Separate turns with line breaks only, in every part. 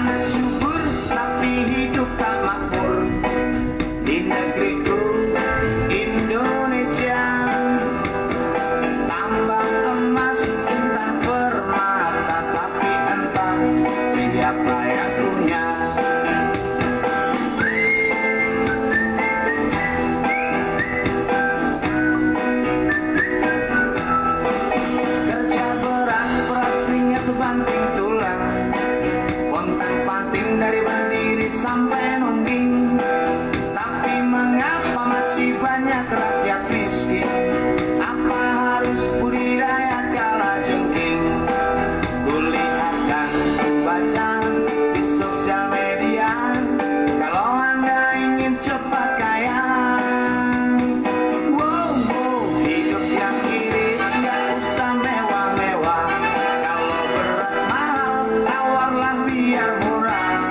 sangat subur tapi hidup tak makmur di negeriku Indonesia. Tambang emas entah permata, tapi entah siapa yang punya. Kerja berat, berat keringat banting tulang, pontang-panting dari berdiri sampai nungging. Tapi mengapa masih banyak rakyat miskin? Apa harus budidaya kalajengking? Kulihat dan kubaca di sosial media, kalau Anda ingin cepat kaya, wow, wow, hidup yang irit nggak usah mewah-mewah. Kalau beras mahal, tawarlah biar murah.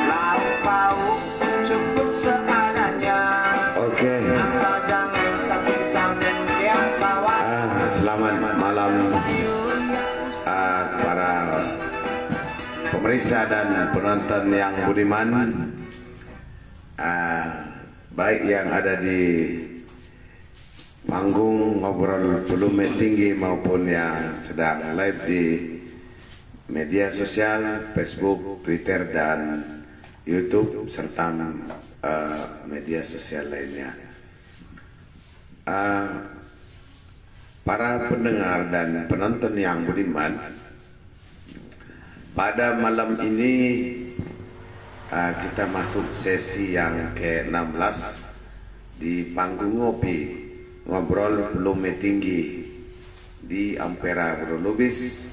Lauk pauk cukup seadanya.
Oke.
Asal jangan tapi sambil yang sawah.
Selamat malam para pemirsa dan penonton yang budiman, baik yang ada di panggung ngobrol volume tinggi maupun yang sedang live di media sosial Facebook, Twitter dan YouTube serta media sosial lainnya. Para pendengar dan penonton yang budiman, pada malam ini kita masuk sesi yang ke-16 di panggung ngopi ngobrol volume tinggi di Ampera Bronobis,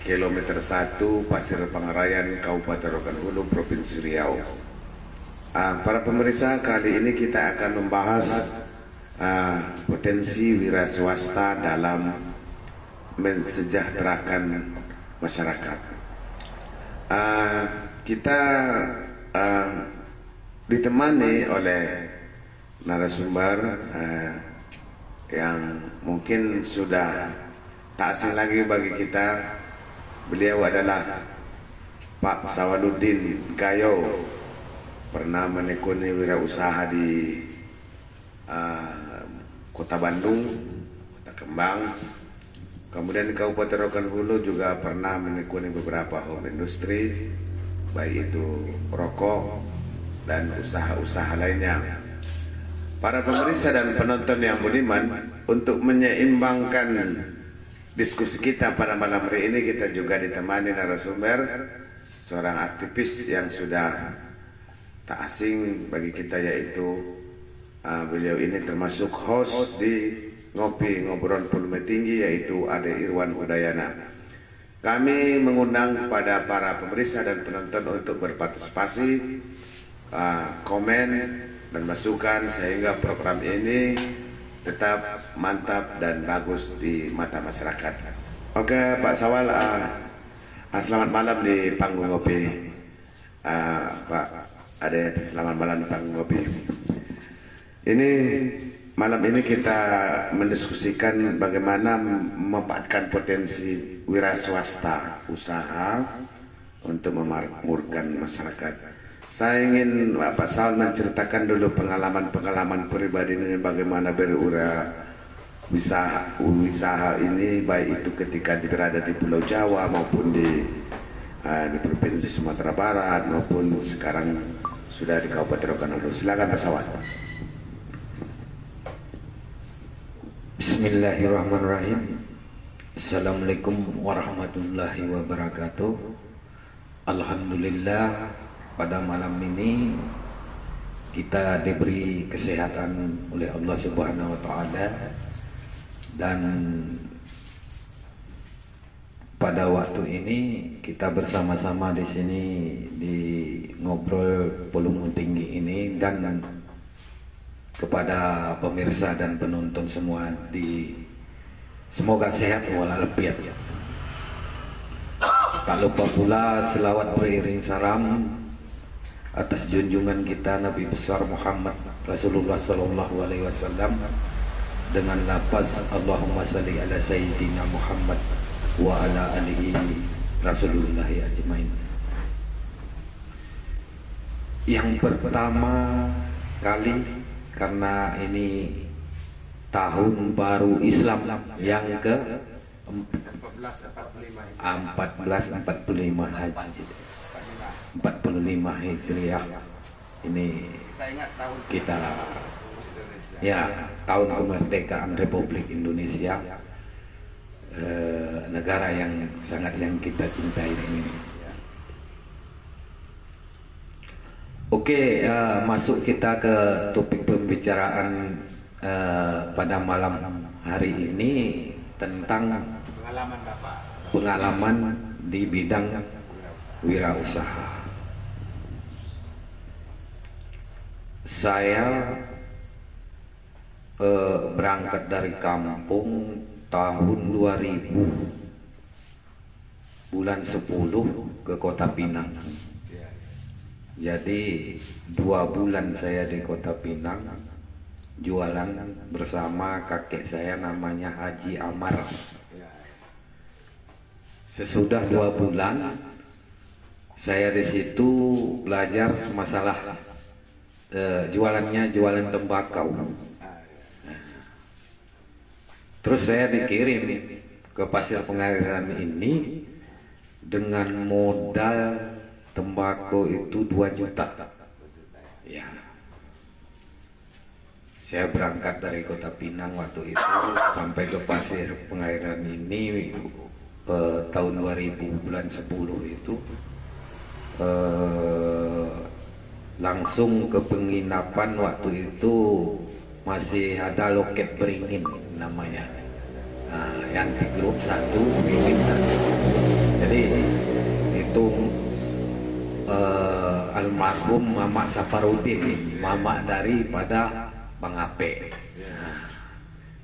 kilometer 1 Pasir Pangarayan, Kabupaten Rokan Hulu, Provinsi Riau. Para pemirsa, kali ini kita akan membahas potensi wira swasta dalam mensejahterakan masyarakat. Kita ditemani oleh narasumber yang mungkin sudah tak asing lagi bagi kita. Beliau adalah Pak Sawaluddin Gayo, pernah menekuni wirausaha di Kota Bandung, Kota Kembang, kemudian di Kabupaten Rokan Hulu juga pernah menekuni beberapa home industry, baik itu rokok dan usaha-usaha lainnya. Para pemirsa dan penonton yang budiman, untuk menyeimbangkan diskusi kita pada malam hari ini, kita juga ditemani narasumber, seorang aktivis yang sudah tak asing bagi kita, yaitu beliau ini termasuk host di Ngopi Ngobrol Volume Tinggi, yaitu Ade Irwan Udayana. Kami mengundang kepada para pemirsa dan penonton untuk berpartisipasi, komen dan masukan sehingga program ini tetap mantap dan bagus di mata masyarakat. Oke, Pak Sawal, selamat malam di panggung ngopi. Pak Ade, selamat malam di panggung ngopi. Ini malam ini kita mendiskusikan bagaimana memanfaatkan potensi wira swasta usaha untuk memakmurkan masyarakat. Saya ingin Pak Saul menceritakan dulu pengalaman pribadi ini, bagaimana usaha ini, baik itu ketika berada di Pulau Jawa maupun di Provinsi Sumatera Barat maupun sekarang sudah di Kabupaten Rokan Hulu. Silakan Pak Saul.
Bismillahirrahmanirrahim. Assalamualaikum warahmatullahi wabarakatuh. Alhamdulillah, pada malam ini kita diberi kesehatan oleh Allah Subhanahu wa taala, dan pada waktu ini kita bersama-sama di sini di ngobrol volume tinggi ini, dan kepada pemirsa dan penonton semua, semoga sehat walafiat. Tak lupa pula selawat beriring salam atas junjungan kita Nabi besar Muhammad Rasulullah Sallallahu Alaihi Wasallam dengan lafaz Allahumma salli ala Sayyidina Muhammad wa ala alihi Rasulullah ajmain. Yang pertama kali, karena ini tahun baru Islam yang ke 1445 Haji, 45 Hijriah. Ini kita ya tahun kemerdekaan Republik Indonesia, negara yang sangat yang kita cintai ini. Oke, masuk kita ke topik pembicaraan pada malam hari ini tentang pengalaman di bidang wirausaha. Saya berangkat dari kampung tahun 2000 bulan 10 ke Kota Pinang. Jadi 2 bulan saya di Kota Pinang jualan bersama kakek saya namanya Haji Amar. Sesudah 2 bulan saya di situ belajar masalah jualannya jualan tembakau. Terus saya dikirim ke Pasir Pengairan ini dengan modal tembakau itu 2 juta. Ya. Saya berangkat dari Kota Pinang waktu itu sampai ke Pasir Pengairan ini tahun 2000 bulan 10 itu langsung ke penginapan. Waktu itu masih ada Loket Beringin namanya, yang di grup 1 Wiwin 1. Jadi itu almarhum Mamak Safarudin, mamak daripada Bang Ape.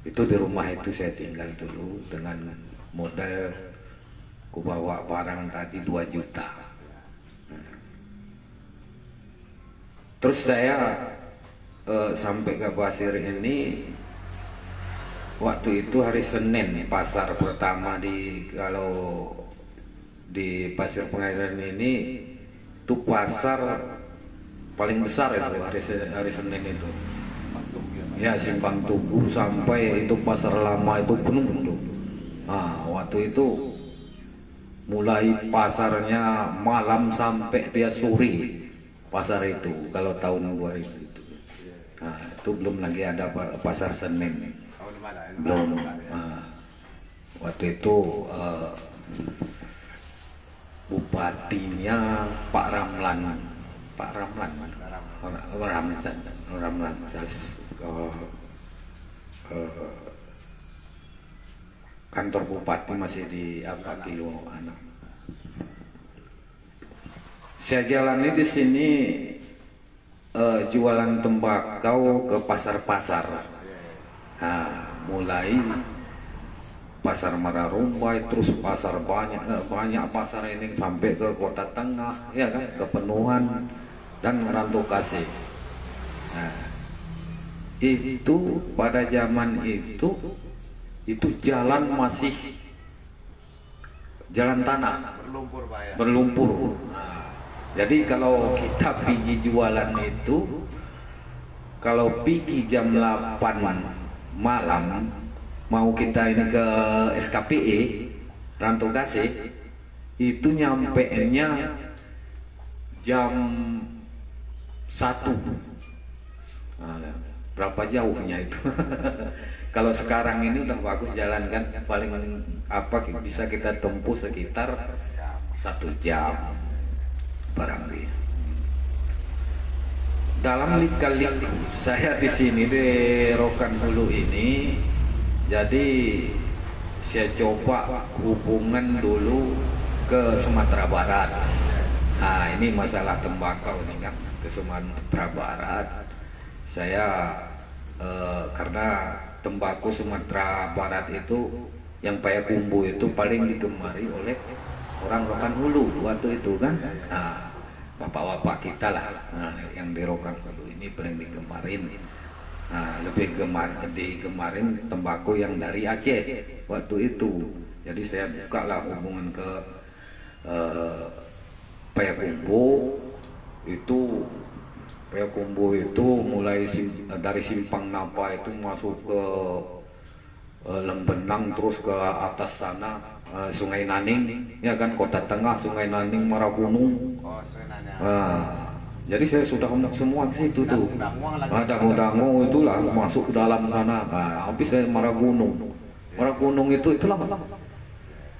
Itu di rumah itu saya tinggal dulu dengan modal ku bawa barang tadi 2 juta. Terus saya sampai ke Pasir ini waktu itu hari Senin, pasar pertama kalau di Pasir Pengairan ini itu pasar paling besar itu hari Senin itu. Ya, Simpang Tugu sampai itu pasar lama itu penuh tuh. Nah, waktu itu mulai pasarnya malam sampai dia sore pasar itu kalau tahun 2000 itu. Nah, itu belum lagi ada pasar Senin. Belum. Nah, waktu itu bupatinya Pak Ramlan kantor bupati masih di Kilo anak. Saya jalani di sini jualan tembakau ke pasar-pasar. Nah, mulai Pasar Mararumbai, terus pasar banyak pasar ini sampai ke Kota Tengah, ya kan, ke Penuhan dan Rantau Kasih. Nah, itu pada zaman itu jalan masih jalan tanah, berlumpur. Nah, jadi kalau kita pergi jualan itu, kalau pergi jam 8 malam mau kita ini ke SKPE Rantau Kasih, itu nyampenya jam 1. Nah, berapa jauhnya itu? Kalau sekarang ini udah bagus jalan kan, paling bisa kita tempuh sekitar 1 jam barangkali. Dalam lika-liku saya di sini di Rokan Hulu ini, jadi saya coba hubungan dulu ke Sumatera Barat. Nah, ini masalah tembakau ini kan, ke Sumatera Barat. Saya karena tembakau Sumatera Barat itu yang Payakumbuh itu paling digemari oleh orang Rokan Hulu waktu itu kan. Nah, bapak-bapak kita lah, yang di Rokan Hulu ini paling digemarin. Nah, lebih digemarin tembakau yang dari Aceh waktu itu. Jadi saya buka lah hubungan ke Payakumbuh itu Payakumbuh itu mulai dari Simpang Napa itu masuk ke Lembenang, terus ke atas sana Sungai Naning, ya kan, kota tengah Sungai Naning, Maragunung. Jadi saya sudah semua ke situ tuh. Dangu-dangu itulah masuk ke dalam sana. Habis saya Maragunung. Maragunung itulah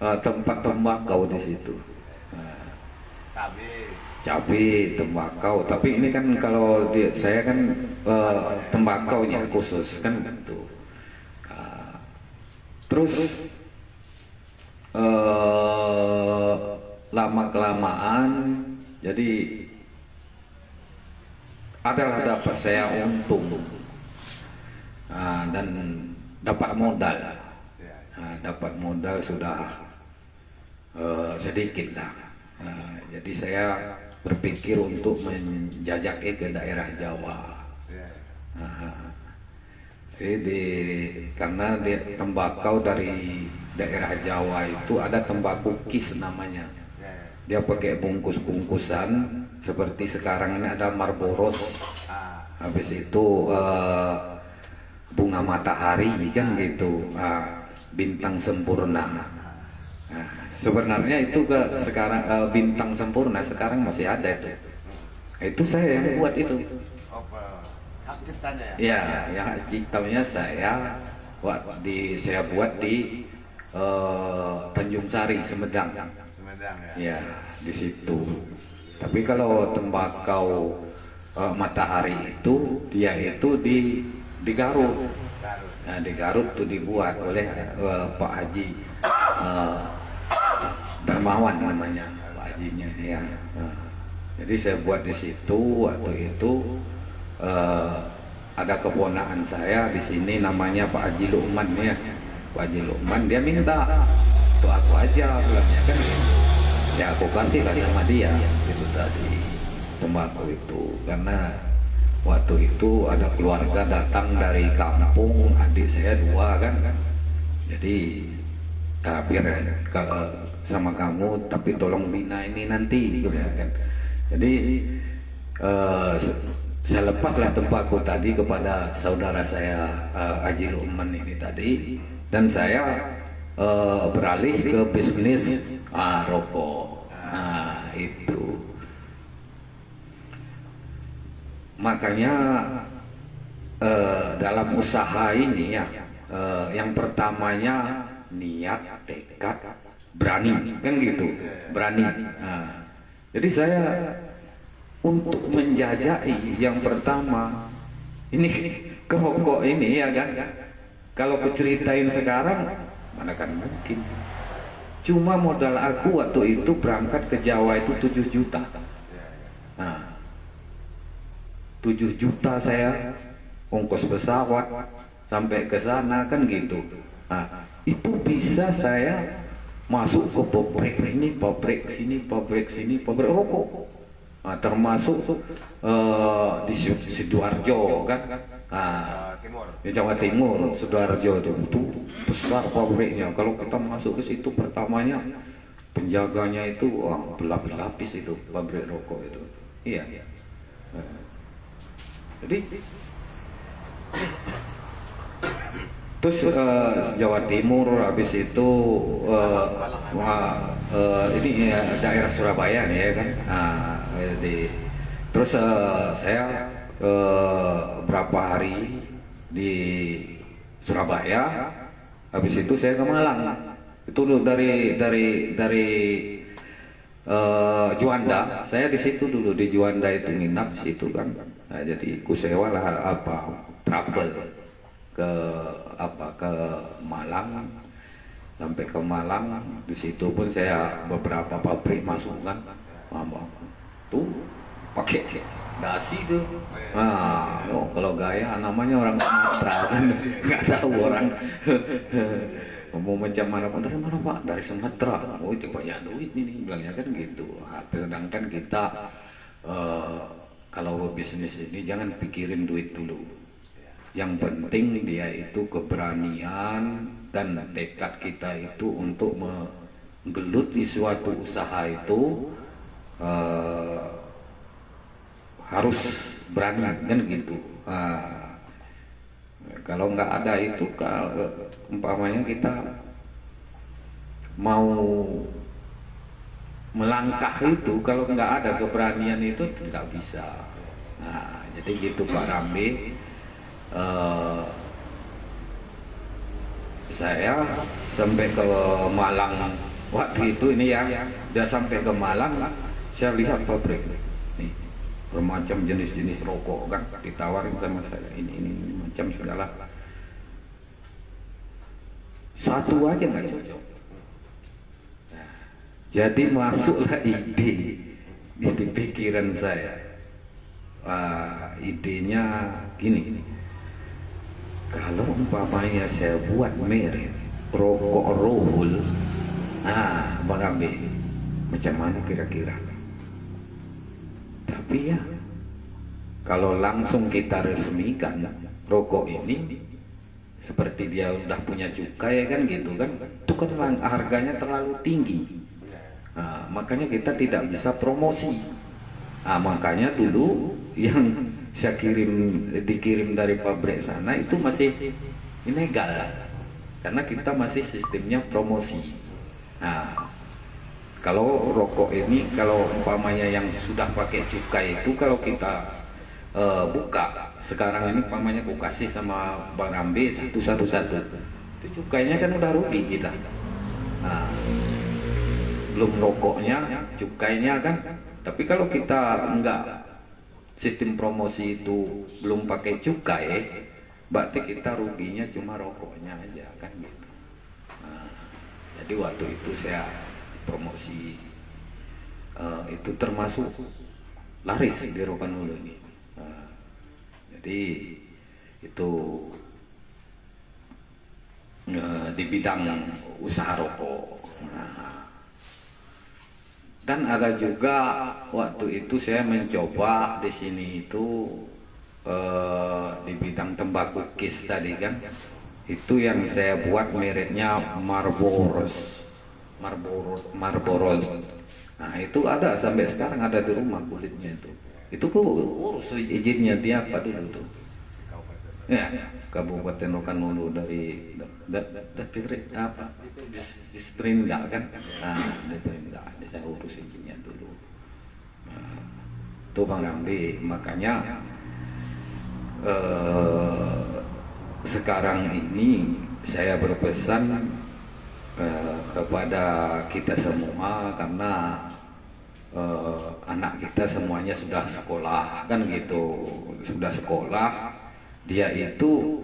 tempat tembakau di situ. Cabai, tembakau. Tapi ini kan kalau saya kan tembakaunya khusus kan gitu. Terus lama-kelamaan jadi adalah dapat saya untung dan dapat modal. Dapat modal sudah sedikit lah. Jadi saya berpikir untuk menjajaki ke daerah Jawa. Jadi karena tembakau dari daerah Jawa itu ada tembakau kis namanya. Dia pakai bungkus-bungkusan seperti sekarang ini ada Marlboros. Habis itu bunga matahari kan gitu, bintang sempurna. Sebenarnya itu sekarang bintang sempurna sekarang masih ada itu. Itu saya yang buat itu.
Hak ciptanya
ya? Ya, hak ciptanya saya buat di Tanjung Sari, Sumedang. Ya, di situ. Tapi kalau tembakau matahari itu dia itu di Garut. Nah, di Garut tuh dibuat oleh Pak Haji Darmawan namanya, Pak Hajinya ya. Jadi saya buat di situ. Waktu itu ada keponakan saya di sini namanya Pak Haji Lukman ya. Pak Haji Lukman dia minta tuh aku aja bilangnya kan. Ya aku kasih lah sama dia itu tadi tembakau itu, karena waktu itu ada keluarga datang dari kampung, adik saya 2 kan. Jadi biar sama kamu tapi tolong bina ini nanti gitu kan. Jadi saya lepaslah tembakau tadi kepada saudara saya Haji Lukman ini tadi, dan saya beralih ke bisnis rokok. Nah itu makanya dalam usaha ini ya, yang pertamanya niat, tekad, berani kan gitu, berani. Jadi saya untuk menjajai yang pertama ini kerokok ini ya kan, kalau aku ceritain sekarang mana kan mungkin. Cuma modal aku waktu itu berangkat ke Jawa itu 7 juta. Nah, 7 juta saya ongkos pesawat sampai ke sana kan gitu. Nah, itu bisa saya masuk ke pabrik ini, pabrik sini, pabrik sini, pabrik rokok. Nah, termasuk di Sidoarjo kan. Nah, di Jawa Timur, Sidoarjo itu besar pabriknya. Kalau kita masuk ke situ pertamanya penjaganya itu berlapis-lapis itu pabrik rokok itu. Iya. Jadi terus Jawa Timur, habis itu ini daerah Surabaya nih ya kan. Terus saya berapa hari di Surabaya, habis itu saya ke Malang. Itu dari Juanda, saya di situ dulu di Juanda itu nginap di situ kan. Nah, jadi ku sewa lah travel ke Malang. Sampai ke Malang, di situ pun saya beberapa pabrik masuk kan. Tuh pakai dasi tuh. Nah, kalau gaya namanya orang Sumatera kan, nggak tahu orang. Mau macam mana pun, dari mana Pak? Dari Sumatera. Oh itu banyak duit ini, bilangnya kan gitu. Sedangkan kita kalau bisnis ini jangan pikirin duit dulu. Yang penting dia itu keberanian dan tekad kita itu untuk menggeluti suatu usaha itu harus berani kan gitu. Kalau nggak ada itu, kalau umpamanya kita mau melangkah itu, kalau nggak ada keberanian itu tidak bisa. Nah, jadi gitu Pak Rambe. Saya sampai ke Malang waktu itu ini ya, dia sampai ke Malang, saya lihat pabrik nih, bermacam jenis-jenis rokok kan ditawarin sama saya, ini macam segala. Satu aja nggak cocok. Jadi masuklah ide di pikiran saya. Idenya gini, kalau umpamanya saya buat merek rokok Rohul, Bang Rambe, macam mana kira-kira? Tapi ya, kalau langsung kita resmikan rokok ini, seperti dia udah punya cukai kan gitu kan, itu kan harganya terlalu tinggi. Makanya kita tidak bisa promosi. Makanya dulu yang saya dikirim dari pabrik sana itu masih ilegal, karena kita masih sistemnya promosi. Kalau rokok ini, kalau umpamanya yang sudah pakai cukai itu, kalau kita buka sekarang ini, umpamanya aku kasih sama Bang Rambe satu, itu cukainya kan udah rugi kita. Belum rokoknya, cukainya kan. Tapi kalau kita enggak, sistem promosi itu belum pakai cukai, berarti kita ruginya cuma rokoknya aja kan gitu. Jadi waktu itu saya promosi, itu termasuk laris di Rokanhulu ini. Jadi itu di bidang usaha rokok. Dan ada juga waktu itu saya mencoba di sini itu di bidang tembakau kis tadi kan, itu yang saya buat mereknya Marlboro. Nah itu ada sampai sekarang, ada di rumah kulitnya itu. Itu kok urus izinnya dia apa dulu tuh? Ya, Kabupaten Rokanhulu dari apa? Disperindak kan? Disperindak. Saya urus izinnya dulu. Tuh Bang Rambe, makanya sekarang ini saya berpesan kepada kita semua, karena anak kita semuanya sudah sekolah kan gitu, sudah sekolah, dia itu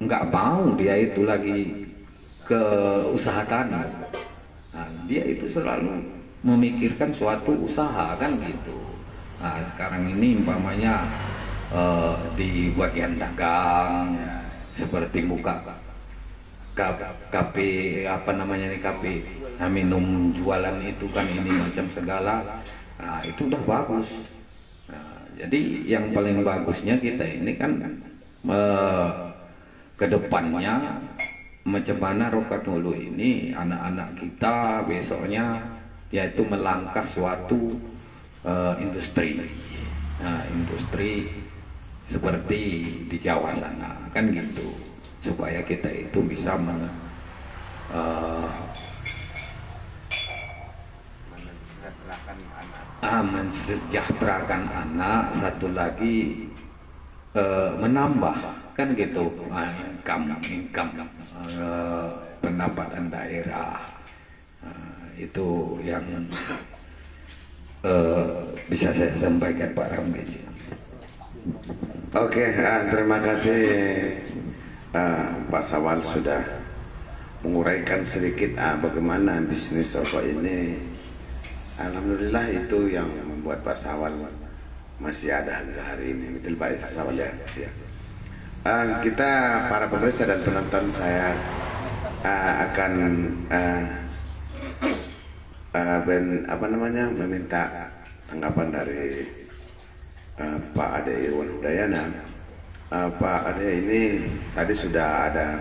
nggak mau dia itu lagi ke usaha tani. Dia itu selalu memikirkan suatu usaha kan gitu. Sekarang ini umpamanya di bagian dagang, seperti buka kafe, apa namanya nih, kafe minum jualan itu kan, ini macam segala. Itu udah bagus. Jadi yang paling bagusnya kita ini kan kedepannya macam mana Rokanhulu ini, anak-anak kita besoknya yaitu melangkah suatu industri, industri seperti di Jawa sana kan gitu, supaya kita itu bisa mensejahterakan anak, satu lagi menambah kan gitu, income pendapatan daerah. Itu yang bisa saya sampaikan Pak Rambe.
Oke, terima kasih Pak Sawal sudah menguraikan sedikit bagaimana bisnis rokok ini. Alhamdulillah itu yang membuat Pak Sawal masih ada hingga hari ini. Betul Pak Sawal ya? Kita para pemirsa dan penonton, saya akan meminta tanggapan dari Pak Ade Irwan Udayana. Pak Ade ini tadi sudah ada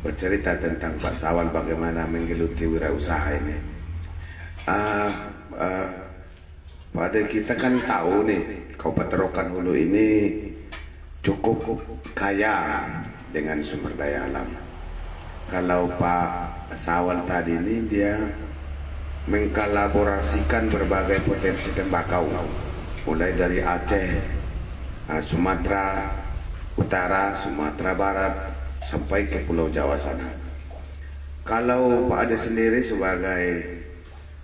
bercerita tentang Pak Sawal bagaimana menggeluti wirausaha ini. Pada kita kan tahu nih, Kabupaten Rokan Hulu ini cukup kaya dengan sumber daya alam. Kalau Pak Sawal tadi ini dia mengkolaborasikan berbagai potensi tembakau, mulai dari Aceh, Sumatera Utara, Sumatera Barat, sampai ke Pulau Jawa sana. Kalau Pak Ade sendiri sebagai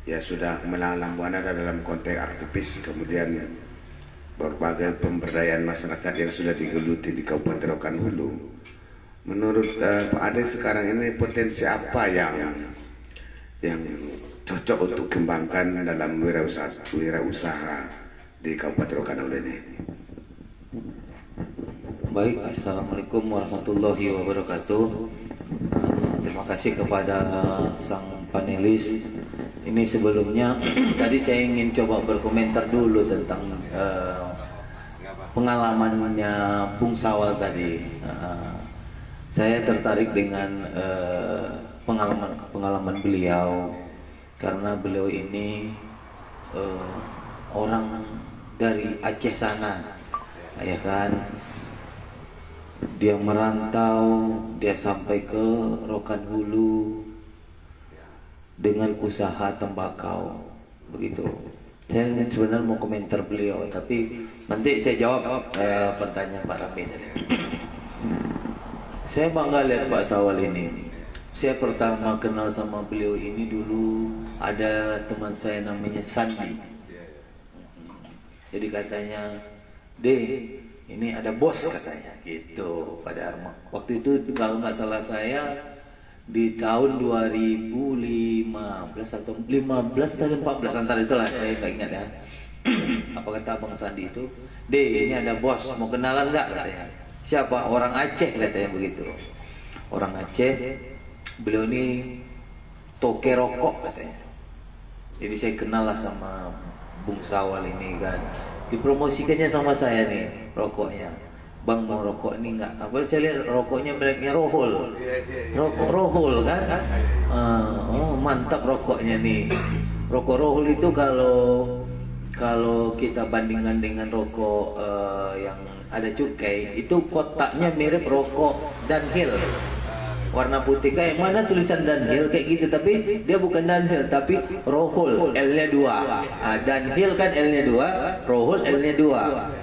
ya sudah melalang buana dalam konteks aktivis, kemudian berbagai pemberdayaan masyarakat yang sudah digeluti di Kabupaten Rokan Hulu, menurut Pak Ade sekarang ini potensi apa yang cocok untuk kembangkan dalam wirausaha di Kabupaten Rokan Hulu ini?
Baik, assalamualaikum warahmatullahi wabarakatuh. Terima kasih kepada sang panelis. Ini sebelumnya tadi saya ingin coba berkomentar dulu tentang pengalamannya Bung Sawal tadi. Saya tertarik dengan pengalaman beliau karena beliau ini orang dari Aceh sana, ya kan? Dia merantau, dia sampai ke Rokan Hulu dengan usaha tembakau, begitu. Saya sebenarnya mau komentar beliau, tapi nanti saya jawab pertanyaan Pak Rafi. Saya bangga lihat Pak Sawal ini. Saya pertama kenal sama beliau ini dulu ada teman saya namanya Sandi. Jadi katanya, ini ada bos katanya, gitu pada waktu itu kalau nggak salah saya di tahun 2015 atau 15 atau 14 antara itulah, saya nggak ingat ya. Apa kata Bang Sandi itu, ini ada bos, mau kenalan nggak katanya. Siapa? Orang Aceh katanya begitu. Orang Aceh, beliau ini toke rokok katanya. Jadi saya kenal lah sama Bung Sawal ini kan. Dipromosikannya sama saya nih rokoknya. Bang mau rokok ini enggak? Apa saya lihat rokoknya mereknya Rohol. Rokok Rohol kan? Oh mantap rokoknya nih. Rokok Rohol itu kalau kita bandingkan dengan rokok yang ada cukai, itu kotaknya mirip rokok Dunhill. Warna putih kayak mana tulisan Dunhill kayak gitu, tapi dia bukan Dunhill tapi Rohol, L-nya 2. Dunhill kan L-nya 2, Rohol L-nya 2.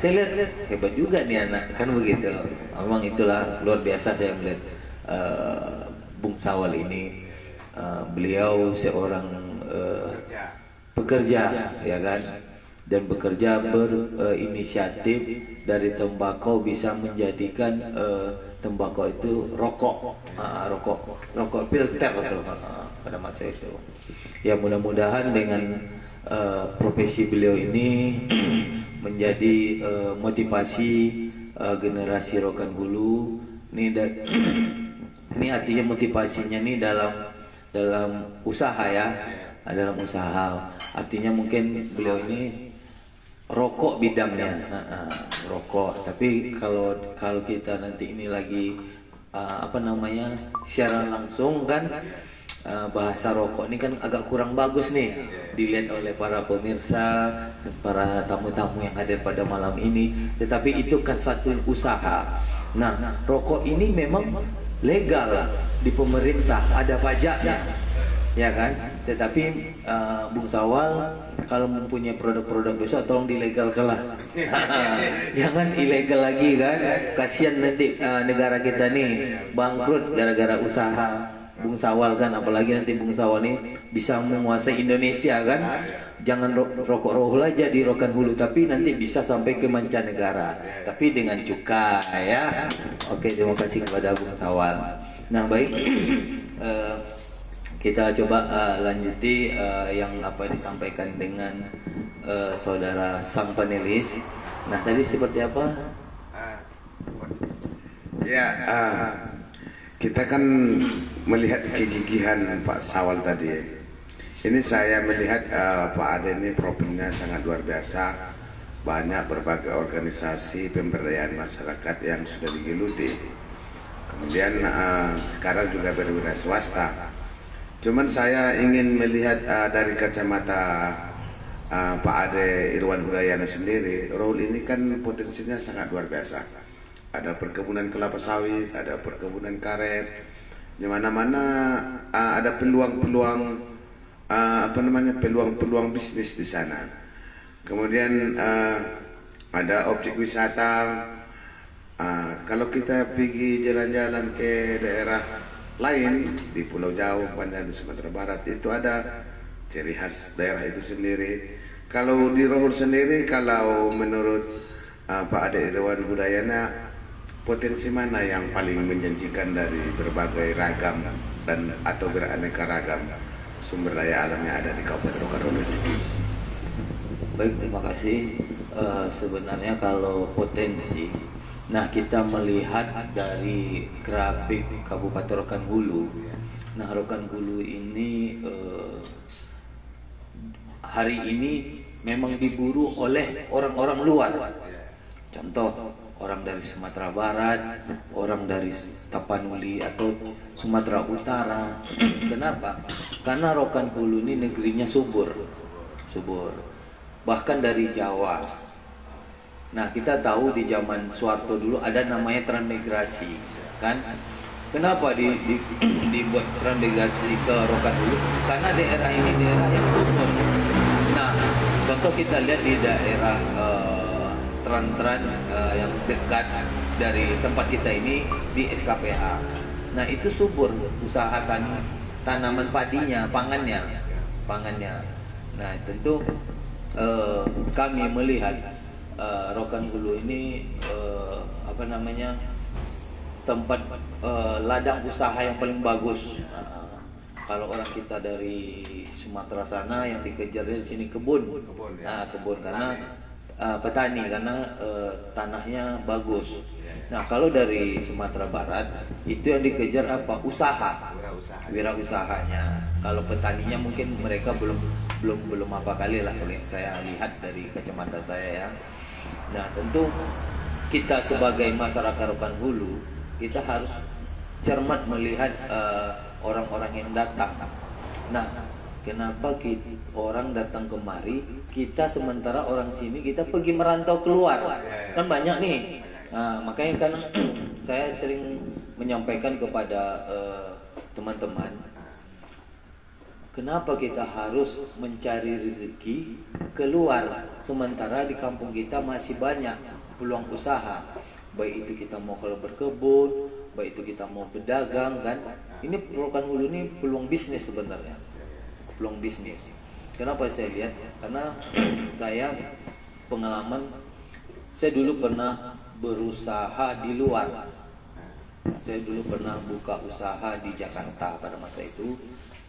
Saya lihat hebat juga nih anak, kan begitu. Memang itulah luar biasa saya melihat Bung Sawal ini. Beliau seorang pekerja, ya kan, dan bekerja berinisiatif dari tembakau bisa menjadikan tembakau itu rokok filter pada masa itu. Ya mudah-mudahan dengan profesi beliau ini menjadi motivasi generasi Rokan Hulu. Ini artinya motivasinya nih dalam usaha ya, dalam usaha. Artinya mungkin beliau ini rokok bidangnya, rokok. Tapi kalau kita nanti ini lagi siaran langsung kan, bahasa rokok ini kan agak kurang bagus nih dilihat oleh para pemirsa, para tamu-tamu yang hadir pada malam ini. Tetapi itu kan satu usaha. Nah, rokok ini memang legal di pemerintah, ada pajaknya, ya kan? Tetapi Bung Sawal kalau mempunyai produk-produk besok tolong dilegalkan lah. Jangan ilegal lagi kan. Kasihan nanti negara kita nih bangkrut gara-gara usaha Bung Sawal kan. Apalagi nanti Bung Sawal nih bisa menguasai Indonesia kan. Jangan rokok Rohol aja di Rokan Hulu, tapi nanti bisa sampai ke mancanegara. Tapi dengan cukai ya. Oke, terima kasih kepada Bung Sawal. Nah baik. Kita coba lanjuti yang apa disampaikan dengan saudara sang panelis. Nah tadi seperti apa?
Kita kan melihat kegigihan Pak Sawal tadi. Ini saya melihat Pak Ade ini profilnya sangat luar biasa. Banyak berbagai organisasi pemberdayaan masyarakat yang sudah digeluti. Kemudian sekarang juga berwira swasta. Cuman saya ingin melihat dari kacamata Pak Ade Irwan Hudayana sendiri, role ini kan potensinya sangat luar biasa. Ada perkebunan kelapa sawit, ada perkebunan karet, di mana-mana ada peluang-peluang peluang-peluang bisnis di sana. Kemudian ada objek wisata. Kalau kita pergi jalan-jalan ke daerah lain di Pulau Jawa, Banten, Sumatera Barat, itu ada ciri khas daerah itu sendiri. Kalau di Rohur sendiri, kalau menurut Pak Ade Irwan Hudayana, potensi mana yang paling menjanjikan dari berbagai ragam dan atau beraneka ragam sumber daya alam yang ada di Kabupaten Rokan Hulu?
Baik, terima kasih. Sebenarnya kalau potensi, nah kita melihat dari grafik Kabupaten Rokan Hulu. Nah, Rokan Hulu ini hari ini memang diburu oleh orang-orang luar. Contoh, orang dari Sumatera Barat, orang dari Tapanuli atau Sumatera Utara. Kenapa? Karena Rokan Hulu ini negerinya subur. Bahkan dari Jawa. Nah, kita tahu di zaman Soeharto dulu ada namanya transmigrasi, kan? Kenapa dibuat transmigrasi ke Rokan Hulu? Karena daerah ini daerah yang subur. Nah, contoh kita lihat di daerah Tran-Tran yang dekat dari tempat kita ini di SKPA. Nah, itu subur usaha tanaman padinya, pangannya. Nah, tentu kami melihat Rokan Hulu ini tempat ladang usaha yang paling bagus. Kalau orang kita dari Sumatera sana yang dikejar di sini kebun karena petani karena tanahnya bagus. Nah, kalau dari Sumatera Barat itu yang dikejar apa? Wirausahanya. Kalau petaninya mungkin mereka belum apa kali lah kalau yang saya lihat dari kacamata saya ya. Nah, tentu kita sebagai masyarakat Rokan Hulu kita harus cermat melihat orang-orang yang datang. Nah, kenapa orang datang kemari, kita sementara orang sini kita pergi merantau keluar, kan banyak nih. Nah, makanya kan saya sering menyampaikan kepada teman-teman, kenapa kita harus mencari rezeki keluar, sementara di kampung kita masih banyak peluang usaha. Baik itu kita mau kalau berkebun, baik itu kita mau berdagang, kan? Ini Rokan Hulu ini peluang bisnis sebenarnya. Peluang bisnis. Kenapa saya lihat? Karena saya pengalaman, saya dulu pernah berusaha di luar. Saya dulu pernah buka usaha di Jakarta pada masa itu.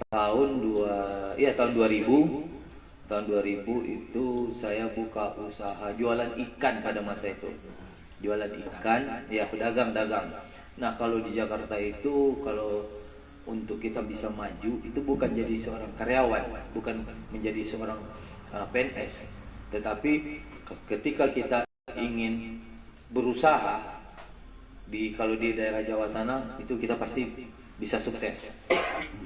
Tahun 2000 itu saya buka usaha jualan ikan pada masa itu. Jualan ikan, ya pedagang-dagang. Nah, kalau di Jakarta itu kalau untuk kita bisa maju itu bukan jadi seorang karyawan, bukan menjadi seorang PNS, tetapi ketika kita ingin berusaha kalau di daerah Jawa sana itu kita pasti bisa sukses.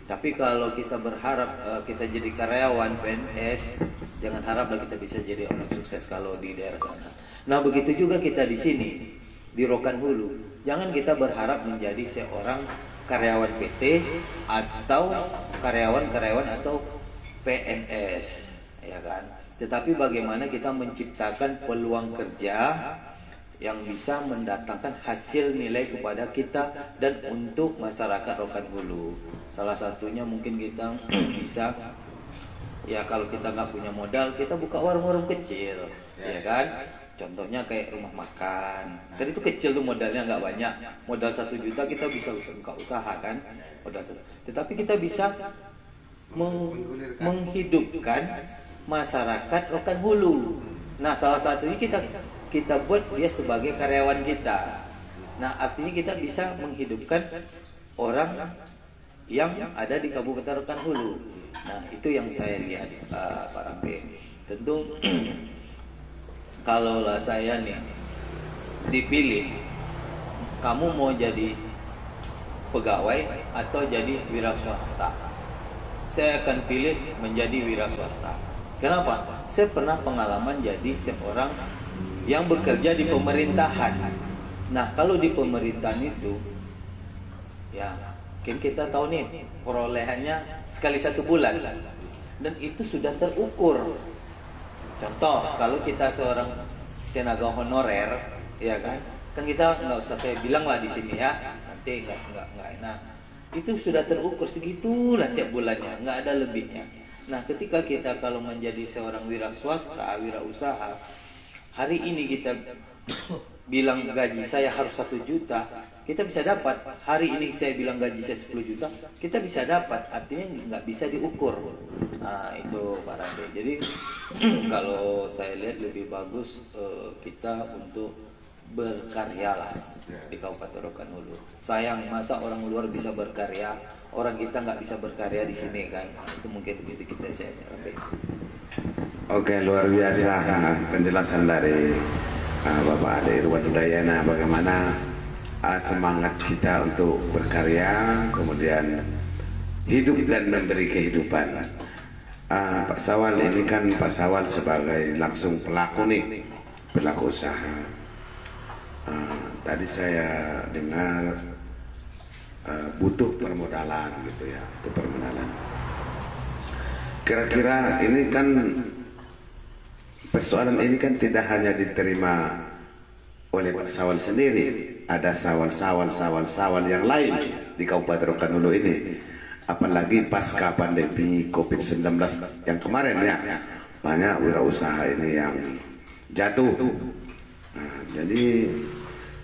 Tapi kalau kita berharap kita jadi karyawan PNS, jangan haraplah kita bisa jadi orang sukses kalau di daerah sana. Nah, begitu juga kita di sini di Rokan Hulu. Jangan kita berharap menjadi seorang karyawan PT atau karyawan atau PNS, ya kan? Tetapi bagaimana kita menciptakan peluang kerja yang bisa mendatangkan hasil nilai kepada kita dan untuk masyarakat Rokan Hulu. Salah satunya mungkin kita bisa, ya kalau kita nggak punya modal, kita buka warung-warung kecil, ya kan? Contohnya kayak rumah makan, kan itu kecil tuh modalnya, nggak banyak. Modal 1 juta kita bisa buka usaha kan, tetapi kita bisa menghidupkan masyarakat Rokan Hulu. Nah, salah satunya kita buat dia sebagai karyawan kita. Nah, artinya kita bisa menghidupkan orang yang ada di Kabupaten Rokan Hulu. Nah, itu yang saya lihat, Pak Rambe. Tentu kalaulah saya nih dipilih, kamu mau jadi pegawai atau jadi wira swasta, saya akan pilih menjadi wira swasta.
Kenapa? Saya pernah pengalaman jadi seorang yang bekerja di pemerintahan. Nah, kalau di pemerintahan itu, ya, mungkin kita tahu nih perolehannya sekali 1 bulan, dan itu sudah terukur. Contoh, kalau kita seorang tenaga honorer, ya kan kita nggak usah saya bilang lah di sini ya, nanti nggak enak. Itu sudah terukur segitulah tiap bulannya, nggak ada lebihnya. Nah, ketika kita kalau menjadi seorang wira swasta, wira usaha, hari ini kita bilang gaji saya harus 1 juta, kita bisa dapat. Hari ini saya bilang gaji saya 10 juta, kita bisa dapat. Artinya nggak bisa diukur. Nah, itu Pak Rande. Jadi kalau saya lihat lebih bagus kita untuk berkarya lah di Kabupaten Rokan Hulu. Sayang masa orang luar bisa berkarya, orang kita nggak bisa berkarya di sini kan. Itu mungkin sedikit saya sampaikan.
Oke, luar biasa penjelasan dari Bapak Ade Irwan Udayana, bagaimana semangat kita untuk berkarya, kemudian hidup dan memberi kehidupan. Pak Sawal ini kan Pak Sawal sebagai langsung pelaku nih, pelaku usaha. Tadi saya dengar butuh permodalan gitu ya, butuh permodalan. Kira-kira ini kan persoalan ini kan tidak hanya diterima oleh Pak Sawal sendiri, ada sawal yang lain di Kabupaten Rokan Hulu ini. Apalagi pasca pandemi COVID-19 yang kemarin ya, banyak wirausaha ini yang jatuh. Nah, jadi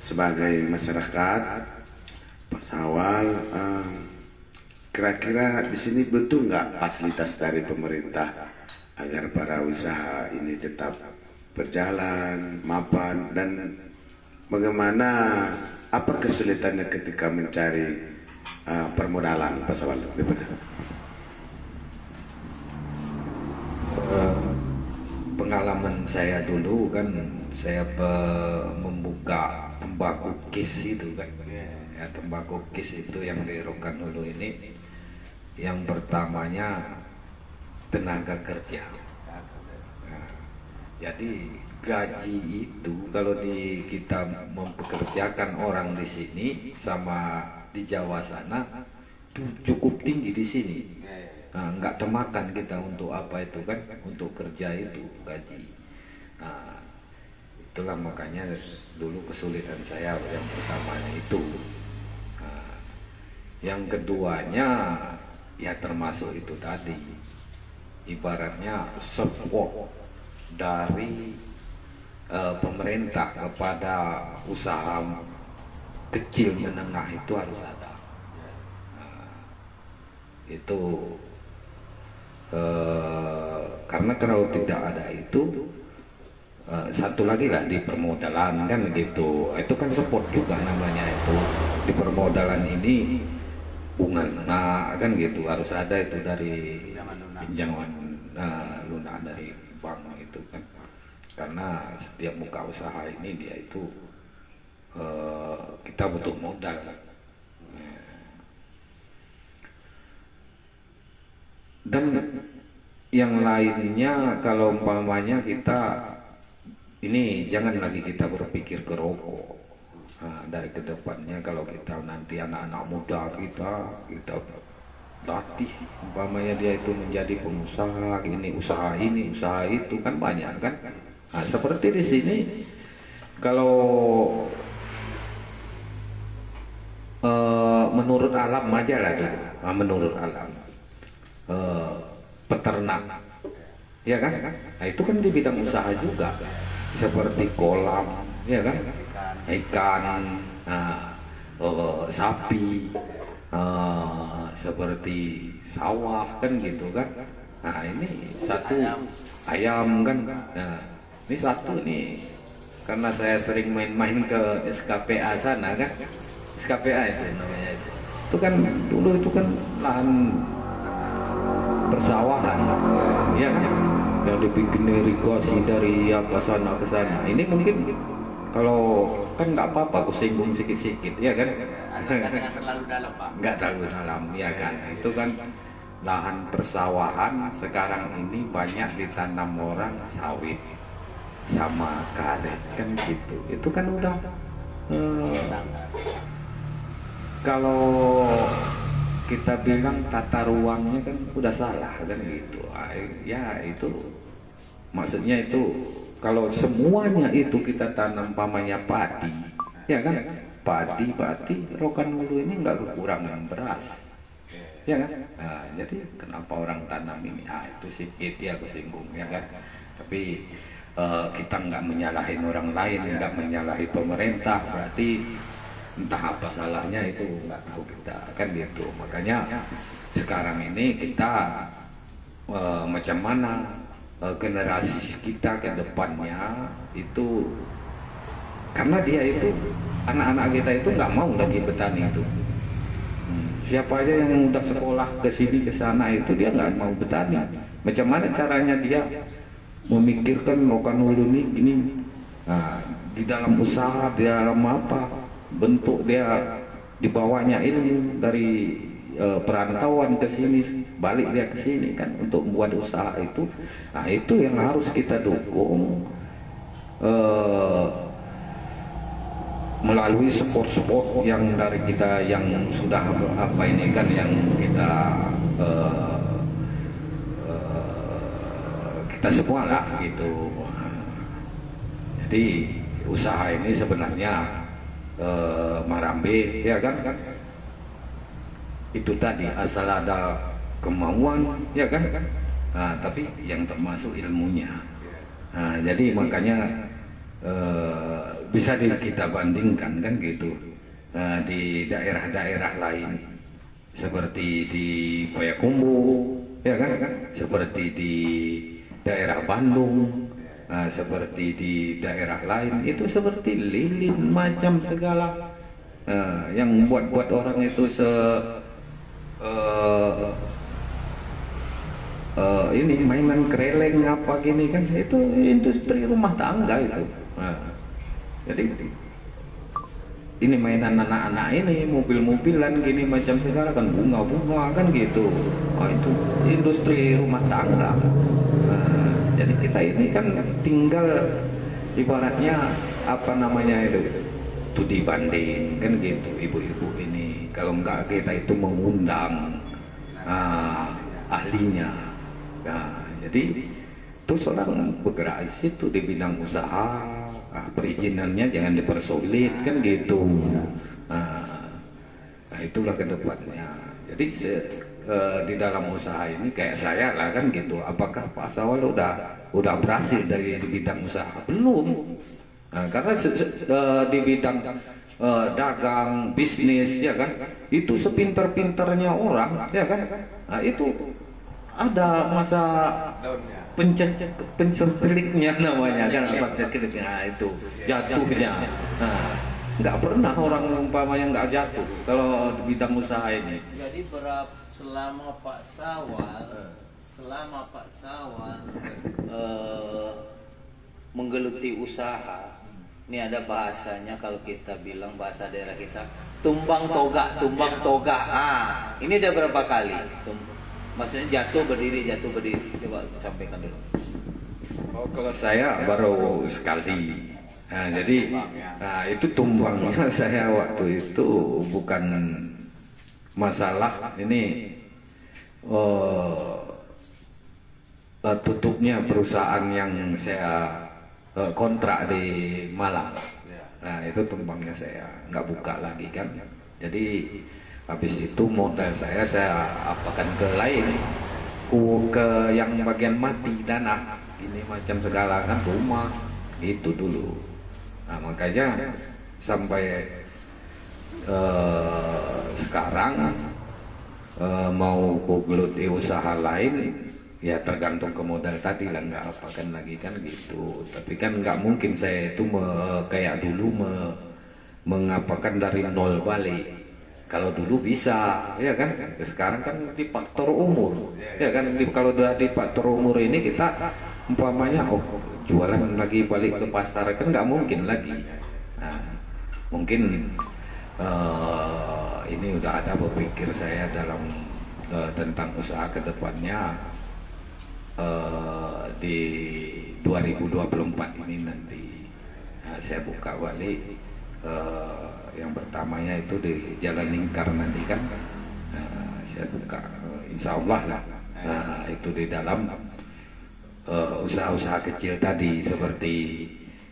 sebagai masyarakat, Pak Sawal, kira-kira di sini betul nggak fasilitas dari pemerintah agar para usaha ini tetap berjalan, mapan, dan bagaimana, apa kesulitannya ketika mencari permodalan, Pak Sawal?
Pengalaman saya dulu kan, saya membuka tembakau kis itu kan, ya, tembakau kis itu yang di Rokan Hulu ini, yang pertamanya tenaga kerja. Nah, jadi gaji itu kalau kita mempekerjakan orang di sini sama di Jawa sana itu cukup tinggi di sini. Nah, nggak temakan kita untuk apa itu kan, untuk kerja itu gaji. Nah, itulah makanya dulu kesulitan saya yang pertamanya itu. Nah, yang keduanya ya termasuk itu tadi, ibaratnya support dari pemerintah kepada usaha kecil menengah itu harus ada. Nah, itu karena kalau tidak ada itu, satu lagi lah di permodalan kan gitu, itu kan support juga namanya itu. Di permodalan ini bunga kan gitu, harus ada itu dari pinjaman lunak dari bank itu kan, karena setiap buka usaha ini dia itu kita butuh modal. Dan yang lainnya, kalau umpamanya kita ini jangan lagi kita berpikir ke rokok. Nah, dari kedepannya kalau kita nanti anak-anak muda kita latih, umpamanya dia itu menjadi pengusaha, ini usaha itu kan banyak kan. Nah, seperti di sini kalau menurut alam aja lah gitu. Nah, menurut alam peternak, ya kan? Nah, itu kan di bidang usaha juga, seperti kolam, ya kan? Ikan, sapi, seperti sawah kan gitu kan? Nah, ini satu ayam kan? Nah, ini satu nih, karena saya sering main-main ke SKPA sana kan? SKPA itu namanya itu kan dulu itu kan lahan persawahan, ya kan, yang dibikin irigasi dari apa sana ke sana. Ini mungkin kalau kan nggak apa-apa, aku singgung sikit-sikit, ya kan?
Nggak terlalu dalam, Pak.
Nggak terlalu dalam, ya kan? Itu kan lahan persawahan sekarang ini banyak ditanam orang sawit sama karet kan gitu. Itu kan udah kalau kita bilang tata ruangnya kan udah salah kan gitu. Ya itu maksudnya itu kalau semuanya itu kita tanam pamannya padi, ya kan? Padi Rokan Hulu ini nggak kekurangan beras. Ya kan? Nah, jadi kenapa orang tanam ini? Itu sedikit ya kesinggung ya kan. Tapi kita nggak menyalahin orang lain, nggak menyalahi pemerintah. Berarti entah apa salahnya itu nggak tahu kita kan gitu. Makanya sekarang ini kita macam mana generasi kita ke depannya itu, karena dia itu anak-anak kita itu nggak mau lagi bertani itu. Siapa aja yang udah sekolah ke sini ke sana itu dia nggak mau bertani. Macam mana caranya dia memikirkan Rokan Hulu ini? Nah, di dalam usaha, di dalam apa bentuk dia dibawanya ilmu dari perantauan ke sini, balik dia ke sini kan untuk membuat usaha itu. Nah, itu yang harus kita dukung melalui support yang dari kita yang sudah apa ini kan yang kita kita semua lah gitu. Jadi usaha ini sebenarnya Marambe ya kan itu tadi asal ada kemauan ya kan. Nah, tapi yang termasuk ilmunya. Nah, jadi makanya bisa kita bandingkan kan gitu di daerah-daerah lain seperti di Payakumbuh ya kan, seperti di daerah Bandung, seperti di daerah lain itu seperti lilin macam segala yang buat orang itu ini mainan kereleng apa gini kan, itu industri rumah tangga itu. Jadi ini mainan anak-anak ini mobil-mobilan gini macam segala kan, bunga-bunga kan gitu. Itu industri rumah tangga. Jadi kita ini kan tinggal ibaratnya apa namanya itu studi banding kan gitu. Ibu-ibu ini kalau enggak kita itu mengundang ahlinya. Jadi terus orang bergerak di situ di bidang usaha, perizinannya jangan dipersulit kan gitu. Nah itulah ke depannya. Jadi di dalam usaha ini kayak saya lah kan gitu. Apakah Pak Sawal udah berhasil dari di bidang usaha? Belum. Karena di bidang dagang, bisnis ya kan, itu sepinter-pinternya orang ya kan. Nah, itu ada masa penceliknya namanya kan, penceliknya itu jatuhnya. Nah, nggak pernah orang umpamanya nggak jatuh kalau di bidang usaha ini.
Jadi selama Pak Sawal menggeluti usaha, ini ada bahasanya kalau kita bilang bahasa daerah kita, tumbang toga. Ini udah berapa kali? Maksudnya jatuh berdiri. Coba sampaikan dulu.
Oh, kalau saya baru sekali. Nah, jadi itu tumbangnya saya waktu itu bukan masalah ini tutupnya perusahaan yang saya kontrak di Malang. Nah, itu tumbangnya saya nggak buka lagi kan. Jadi habis itu modal saya apakan ke lain, ke yang bagian mati tanah ini macam segala kan, rumah itu dulu. Nah makanya sampai sekarang mau kugeluti usaha lain ya tergantung ke modal tadi lah, nggak apakan lagi kan gitu. Tapi kan nggak mungkin saya itu kayak dulu mengapakan dari nol balik. Kalau dulu bisa, ya kan? Sekarang kan di faktor umur, ya kan? Kalau udah di faktor umur ini kita umpamanya, jualan lagi balik ke pasar kan nggak mungkin lagi. Nah, mungkin ini udah ada berpikir saya dalam tentang usaha kedepannya di 2024 ini nanti. Saya buka balik yang pertamanya itu di Jalan Lingkar nanti kan. Saya buka insya Allah lah. Itu di dalam usaha-usaha kecil tadi, seperti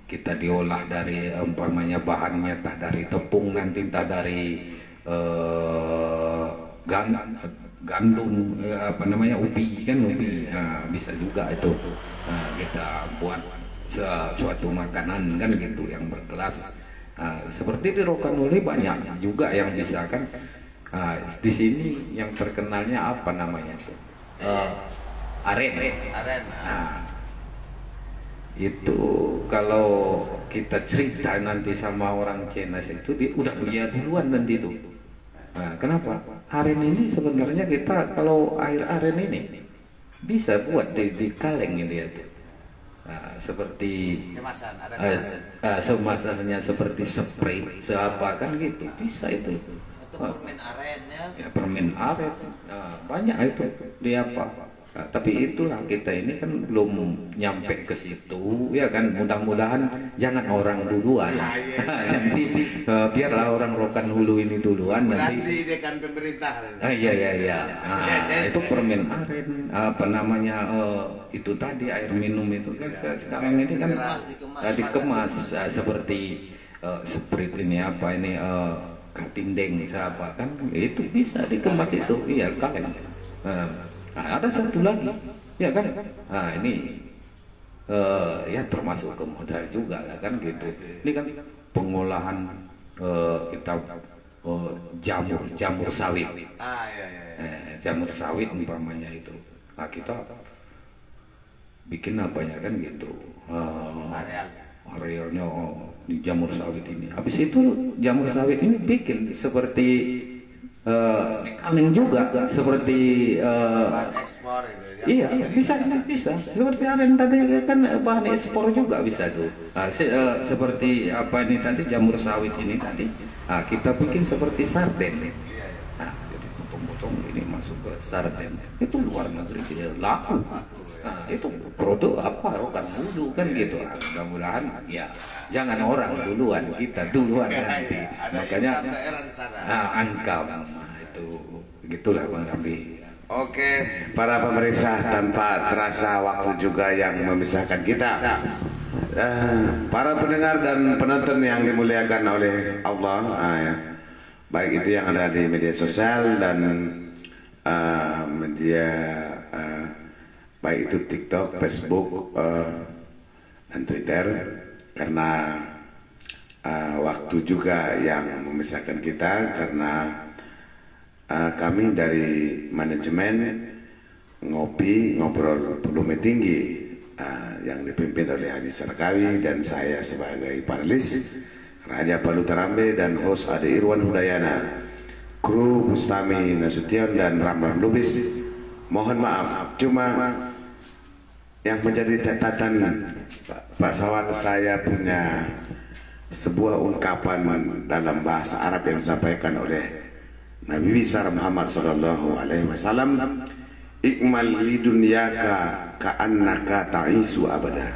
kita diolah dari umpamanya bahannya entah dari tepung, nanti entah dari gandum, ubi kan, ubi. Bisa juga itu kita buat suatu makanan kan gitu yang berkelas. Seperti di Rokanuli banyak juga yang bisa kan. Di sini yang terkenalnya apa namanya tuh? Aren. Itu kalau kita cerita nanti sama orang Cina itu, dia udah punya duluan nanti itu. Kenapa? Aren ini sebenarnya kita kalau air aren ini bisa buat di kaleng ini ya. Seperti semasannya seperti spray, seapa kan gitu, bisa itu.
Permen aren ya.
Permen aren, banyak itu di apa. Tapi itulah kita ini kan belum nyampe ke situ ya kan. Mudah-mudahan jangan orang duluan. Jadi biarlah orang Rokan Hulu ini duluan nanti
dekan pemerintah.
Iya. Itu permen aren, apa namanya itu tadi air minum itu kan sekarang ini kan dikemas seperti Sprite ini apa ini Kartindeng siapa kan itu bisa dikemas itu. Iya kan. Ada satu lagi, ya kan? Ini ya termasuk ke modal juga lah kan gitu. Ini kan pengolahan kita jamur sawit. Jamur sawit umpamanya itu. Kita bikin apanya kan gitu. Arealnya di jamur sawit ini. Habis itu jamur sawit ini bikin seperti kaleng juga, seperti
Ekspor itu.
iya bisa seperti aren tadi kan bahan ekspor juga bisa tuh. Seperti apa ini tadi jamur sawit ini tadi, kita bikin seperti sarden. Jadi potong-potong ini masuk ke sarden, itu luar negeri laku. Itu produk apa Rokan Hulu kan gitu. Mudah-mudahan ya jangan orang duluan, kita duluan nanti. Makanya angka itu gitulah Bang Ramli.
Oke, para pemirsa, tanpa terasa waktu juga yang memisahkan kita. Para pendengar dan penonton yang dimuliakan oleh Allah, baik itu yang ada di media sosial dan media baik itu TikTok, Facebook, dan Twitter, karena waktu juga yang memisahkan kita, karena kami dari manajemen ngobrol Volume Tinggi yang dipimpin oleh Haji Sarkawi dan saya sebagai panelis Raja Palutarambe dan host Ade Irwan Hudayana, kru Bustami Nasution dan Ramlan Lubis. Mohon maaf, cuma yang menjadi catatan Pak Sawan, saya punya sebuah ungkapan dalam bahasa Arab yang disampaikan oleh Nabi besar Muhammad sallallahu alaihi wasallam, ikmal lidunyaka ka'annaka ta'isu abada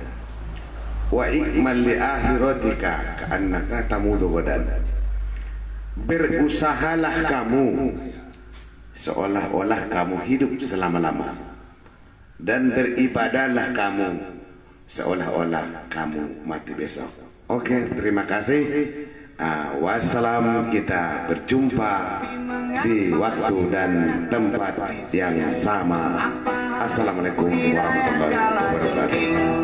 wa ikmal li akhiratika ka'annaka tamutu gadan. Berusahalah kamu seolah-olah kamu hidup selama-lama, dan beribadahlah kamu seolah-olah kamu mati besok. Oke, terima kasih. Wassalam, kita berjumpa di waktu dan tempat yang sama. Assalamualaikum warahmatullahi wabarakatuh.